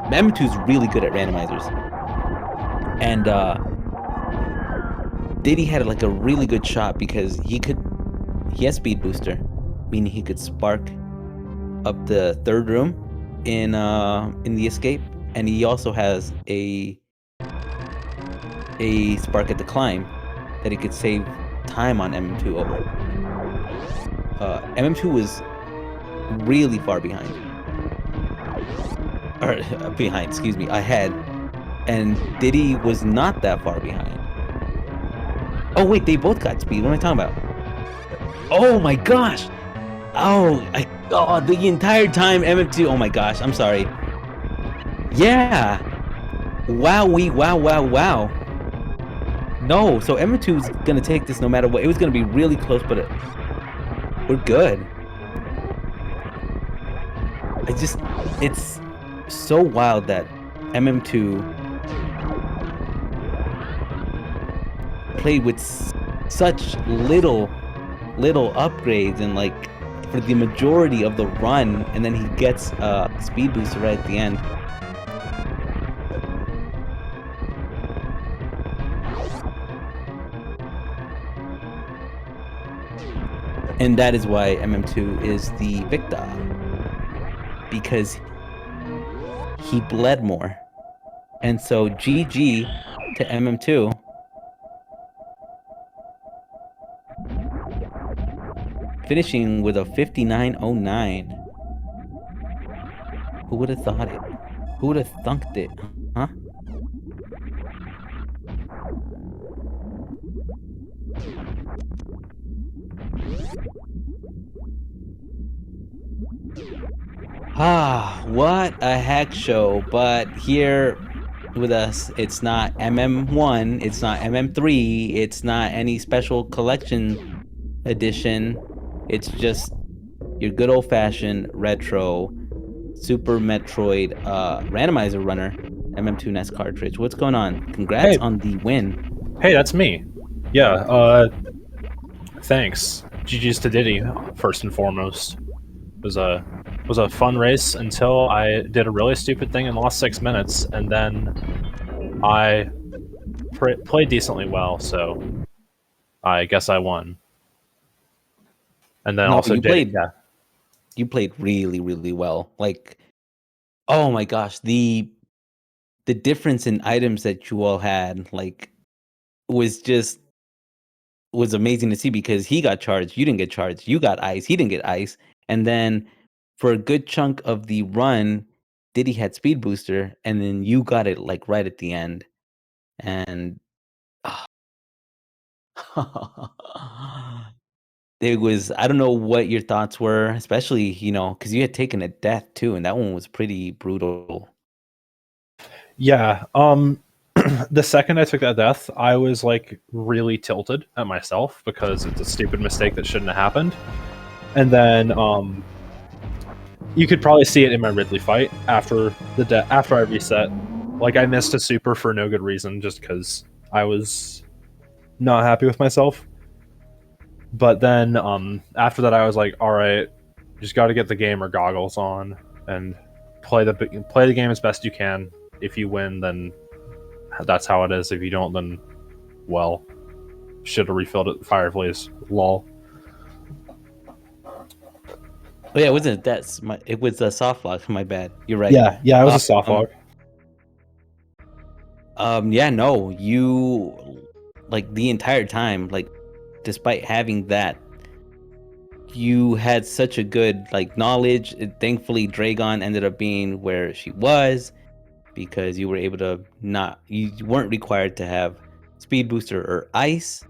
M2's really good at randomizers. And Diddy had like a really good shot because he has speed booster, meaning he could spark up the 3rd room in the escape, and he also has a spark at the climb that he could save time on MM2 over. MM2 was really far behind. Or excuse me, ahead. And Diddy was not that far behind. Oh wait, they both got speed. What am I talking about? Oh my gosh! Oh, the entire time MM2. Oh my gosh, I'm sorry. Yeah. Wow. No, so MM2 is gonna take this no matter what. It was gonna be really close, but we're good. It's so wild that MM2 played with such little little upgrades and like for the majority of the run, and then he gets a speed booster right at the end. And that is why MM2 is the victor, because he bled more. And so GG to MM2. Finishing with a 59.09. Who would have thought it? Who would have thunked it? Huh? What a heck show. But here with us, it's not MM1, it's not MM3, it's not any special collection edition. It's just your good old-fashioned retro Super Metroid randomizer runner, mm2nes cartridge. What's going on? Congrats on the win. Hey, that's me. Yeah, thanks. GG's to Diddy, first and foremost. It was a fun race until I did a really stupid thing and lost 6 minutes, and then I played decently well, so I guess I won. And then also you played really, really well. Like, oh my gosh, the difference in items that you all had, like, was amazing to see, because he got charged, you didn't get charged. You got ice, he didn't get ice. And then for a good chunk of the run, Diddy had speed booster, and then you got it like right at the end. And it was, I don't know what your thoughts were, especially, because you had taken a death too, and that one was pretty brutal. Yeah, the second I took that death, I was like really tilted at myself because it's a stupid mistake that shouldn't have happened. And then you could probably see it in my Ridley fight after after I reset. Like, I missed a super for no good reason, just because I was not happy with myself. But then after that, I was like, all right, just got to get the gamer goggles on and play the game as best you can. If you win, then that's how it is. If you don't, then, well, should have refilled it. Fireplace, lol. Oh yeah, it wasn't that. It was a soft lock. My bad. You're right. Yeah, it was a soft lock. Yeah, no, you, like, the entire time, like, despite having that, you had such a good, like, knowledge. Thankfully, Dragon ended up being where she was, because you were able to you weren't required to have speed booster or ice,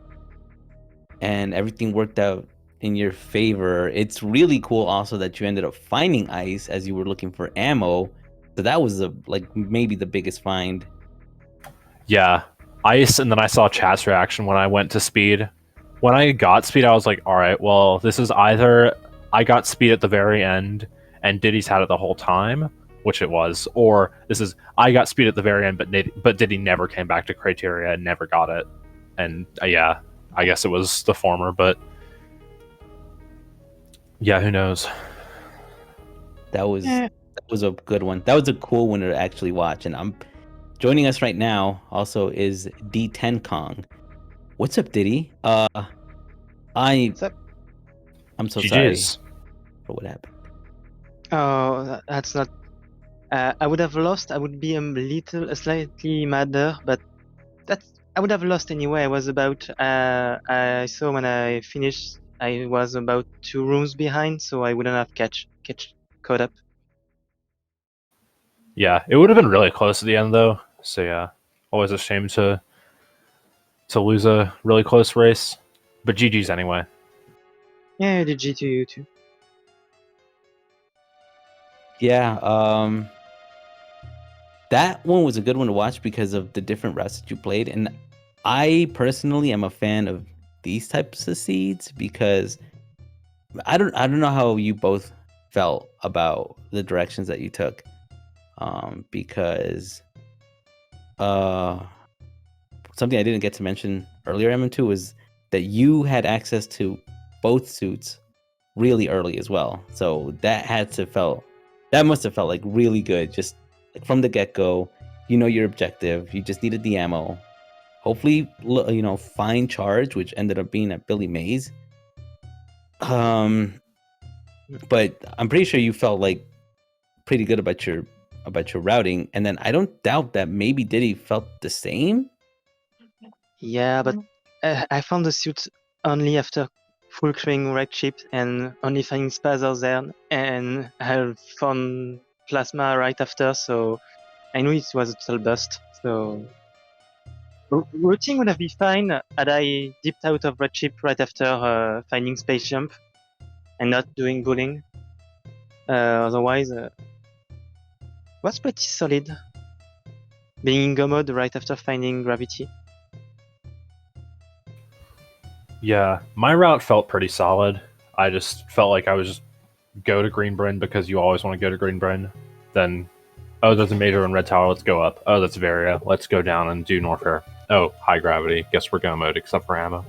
and everything worked out in your favor. It's really cool also that you ended up finding ice as you were looking for ammo. So that was maybe the biggest find. Yeah, ice, and then I saw chat's reaction when I went to speed. When I got speed, I was like, all right, well, this is either I got speed at the very end and Diddy's had it the whole time, which it was, or this is I got speed at the very end, but Diddy never came back to criteria and never got it. And yeah, I guess it was the former, but yeah, who knows? That was a good one. That was a cool one to actually watch. And joining us right now also is D10 Kong. What's up, Diddy? What's up? I'm so GG's. sorry for what happened. Oh, that's not. I would have lost. I would be slightly madder, but I would have lost anyway. I was about. I saw when I finished, I was about 2 rooms behind, so I wouldn't have caught up. Yeah, it would have been really close at the end, though. So yeah, always a shame to lose a really close race, but GG's anyway. Yeah, GG to you too. Yeah, that one was a good one to watch because of the different routes that you played, and I personally am a fan of these types of seeds because I don't know how you both felt about the directions that you took, because something I didn't get to mention earlier, MM2, was that you had access to both suits really early as well. So that must have felt like really good. Just like from the get-go, you know your objective. You just needed the ammo. Hopefully, find Charge, which ended up being at Billy Mays. But I'm pretty sure you felt like pretty good about your routing, and then I don't doubt that maybe Diddy felt the same. Yeah, but I found the suit only after full clearing red chip and only finding Spazzer there, and I found Plasma right after, so I knew it was a total bust. So routing would have been fine had I dipped out of red chip right after finding space jump and not doing bowling. Otherwise, was pretty solid. Being in go mode right after finding gravity. Yeah, my route felt pretty solid. I just felt like I was just go to Green Bryn because you always want to go to Green Bryn. Then, oh, there's a major in Red Tower. Let's go up. Oh, that's Varia. Let's go down and do Norfair. Oh, high gravity. Guess we're go mode except for ammo.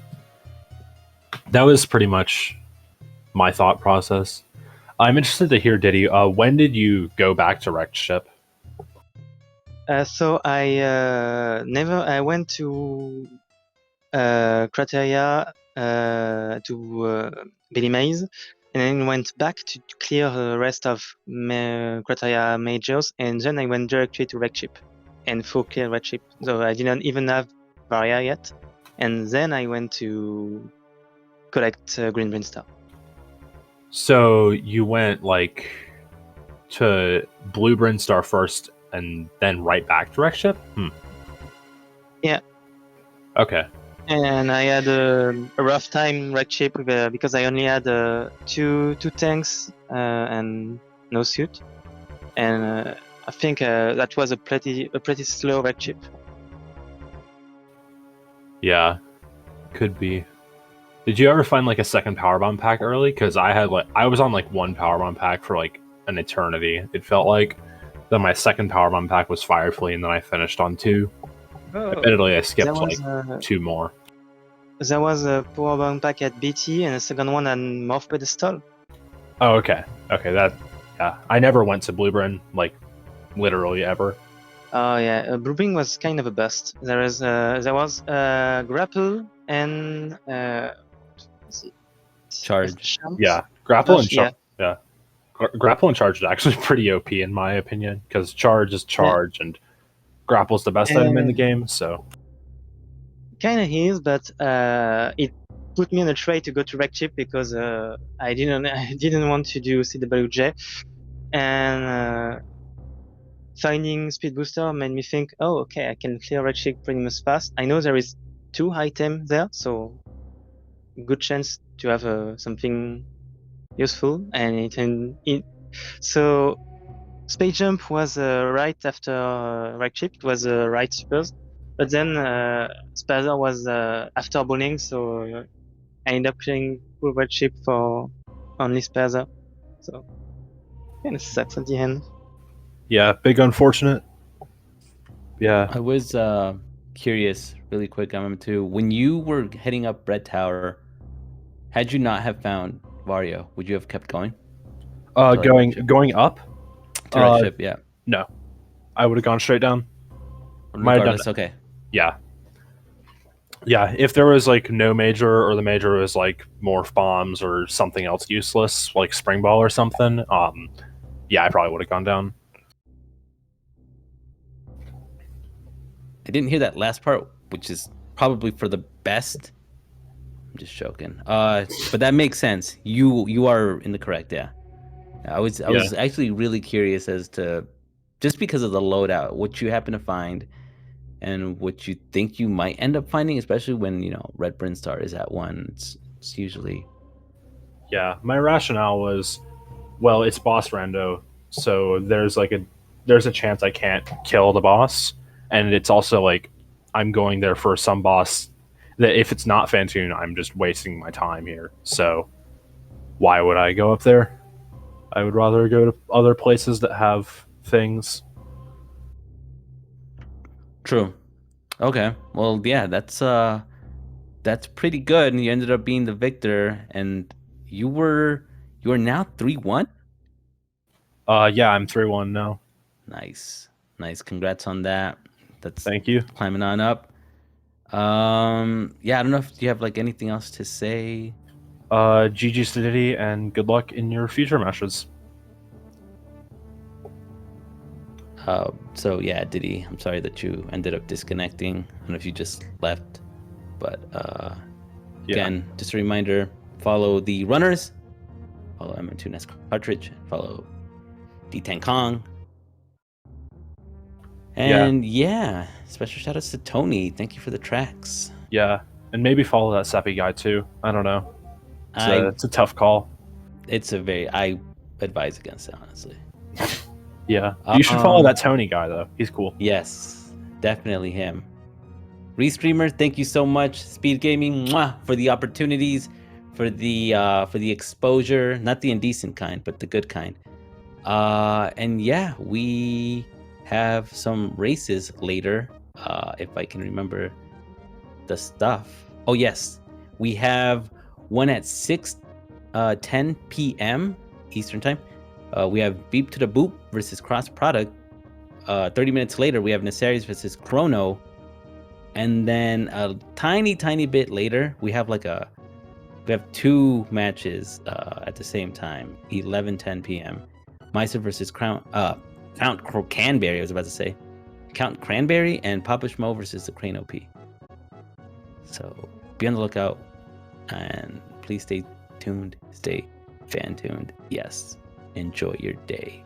That was pretty much my thought process. I'm interested to hear, Diddy. When did you go back to Wrecked Ship? So I went to Crateria to Billy Mays, and then went back to clear the rest of Crateria majors, and then I went directly to Red Ship and full clear Red Ship. So I didn't even have Varia yet, and then I went to collect Green Bryn Star. So you went like to Blue Bryn Star first, and then right back to Wrecked Ship? Yeah. Okay. And I had a rough time Red Ship because I only had two tanks and no suit, and I think that was a pretty slow Red Ship. Yeah, could be. Did you ever find like a second power bomb pack early? Because I was on like one power bomb pack for like an eternity. It felt like. Then my second power bomb pack was Firefly, and then I finished on 2. Admittedly, I skipped two more. There was a power bomb pack at BT and a second one at Morph Pedestal. Oh, okay. Okay, I never went to Blue Bryn, like, literally ever. Oh yeah, Blue Bryn was kind of a bust. There was Grapple and Charge. Yeah, Grapple and Charge. Yeah. Grapple and Charge is actually pretty OP in my opinion, because Charge is Charge, and Grapple's the best item in the game, so... Kind of is, but it put me on a tray to go to Wrecked Ship because I didn't want to do CWJ, and finding Speed Booster made me think, oh, okay, I can clear Wrecked Ship pretty much fast. I know there is 2 items there, so good chance to have something useful, and so Space Jump was right after Wrecked Ship. It was right supers. But then Spazzer was after bowling, so I ended up clearing full Red Ship for only Spazzer. So kind of sucks at the end. Yeah, big unfortunate. Yeah. I was curious, really quick, too. When you were heading up Red Tower, had you not have found Vario, would you have kept going? Going up to Red Ship, yeah. No, I would have gone straight down. Regardless, okay. Yeah. If there was like no major, or the major was like morph bombs or something else useless, like spring ball or something, I probably would have gone down. I didn't hear that last part, which is probably for the best. I'm just joking. But that makes sense. You are in the correct, yeah. I was actually really curious as to, just because of the loadout, what you happen to find and what you think you might end up finding, especially when, Red Bryn Star is at 1. It's usually... Yeah, my rationale was, well, it's boss rando, so there's a chance I can't kill the boss, and it's also like I'm going there for some boss that if it's not Fantoon, I'm just wasting my time here. So why would I go up there? I would rather go to other places that have things. True. Okay. Well, yeah, that's that's pretty good, and you ended up being the victor, and you are now 3-1. Yeah, I'm 3-1 now. Nice. Congrats on that. That's Thank you. climbing on up. Yeah, I don't know if you have like anything else to say. GG's to Diddy, and good luck in your future matches. So yeah, Diddy, I'm sorry that you ended up disconnecting. I don't know if you just left, but again, just a reminder: follow the runners, follow mm2nescartridge, follow D10 Kong, and yeah, special shout outs to Tony. Thank you for the tracks. Yeah, and maybe follow that Seppi guy too. I don't know. It's a tough call. I advise against it, honestly. Yeah, you should follow that Tony guy though. He's cool. Yes, definitely him. Restreamer, thank you so much. SpeedGaming, for the opportunities, for the exposure, not the indecent kind, but the good kind. And yeah, we have some races later. If I can remember the stuff. Oh yes, we have one at 10 p.m. Eastern time. We have Beep to the Boop versus Cross Product. 30 minutes later, we have Nefarious versus Chrono. And then a tiny bit later, we have two matches at the same time, 11:10 p.m. Meiser versus Count Cranberry, I was about to say. Count Cranberry and Papa Schmo versus the Crane OP. So be on the lookout, and please stay tuned, stay fan tuned. Yes, enjoy your day.